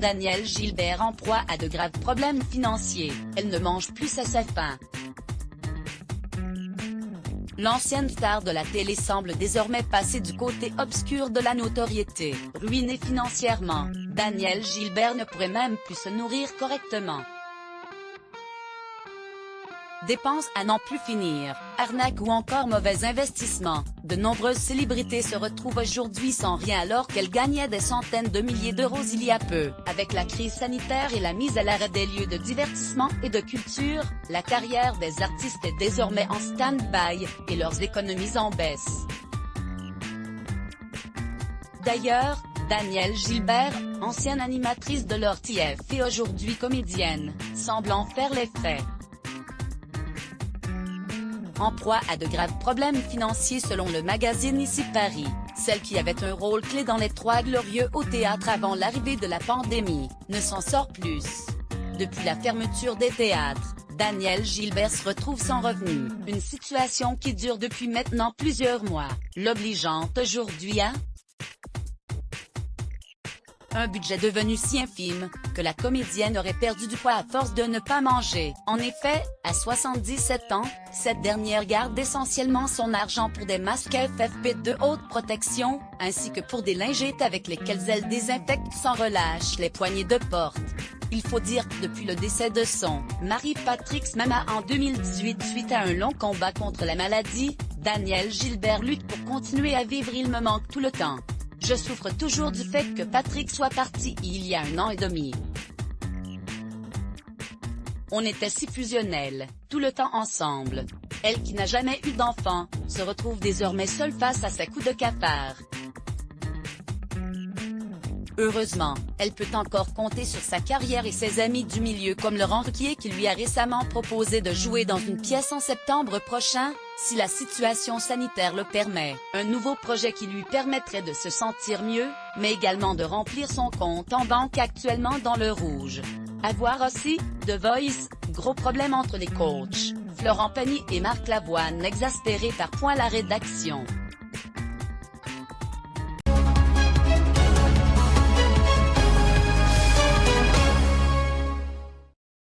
Danielle Gilbert en proie à de graves problèmes financiers, elle ne mange plus à sa faim. L'ancienne star de la télé semble désormais passer du côté obscur de la notoriété. Ruinée financièrement, Danielle Gilbert ne pourrait même plus se nourrir correctement. Dépenses à n'en plus finir, arnaques ou encore mauvais investissements, de nombreuses célébrités se retrouvent aujourd'hui sans rien alors qu'elles gagnaient des centaines de milliers d'euros il y a peu. Avec la crise sanitaire et la mise à l'arrêt des lieux de divertissement et de culture, la carrière des artistes est désormais en stand-by, et leurs économies en baisse. D'ailleurs, Danielle Gilbert, ancienne animatrice de l'ORTF et aujourd'hui comédienne, semble en faire les frais. En proie à de graves problèmes financiers selon le magazine Ici Paris, celle qui avait un rôle clé dans les Trois Glorieux au théâtre avant l'arrivée de la pandémie, ne s'en sort plus. Depuis la fermeture des théâtres, Danielle Gilbert se retrouve sans revenu, une situation qui dure depuis maintenant plusieurs mois, l'obligeant aujourd'hui à un budget devenu si infime, que la comédienne aurait perdu du poids à force de ne pas manger. En effet, à 77 ans, cette dernière garde essentiellement son argent pour des masques FFP2 de haute protection, ainsi que pour des lingettes avec lesquelles elle désinfecte sans relâche les poignées de porte. Il faut dire que depuis le décès de son mari Patrick Mama en 2018 suite à un long combat contre la maladie, Danielle Gilbert lutte pour continuer à vivre. Il me manque tout le temps. Je souffre toujours du fait que Patrick soit parti il y a 1 an et demi. On était si fusionnels, tout le temps ensemble. Elle qui n'a jamais eu d'enfant, se retrouve désormais seule face à ses coups de cafard. Heureusement, elle peut encore compter sur sa carrière et ses amis du milieu comme Laurent Ruquier qui lui a récemment proposé de jouer dans une pièce en septembre prochain, si la situation sanitaire le permet. Un nouveau projet qui lui permettrait de se sentir mieux, mais également de remplir son compte en banque actuellement dans le rouge. À voir aussi, The Voice, gros problème entre les coachs, Florent Pagny et Marc Lavoine exaspérés par point la rédaction.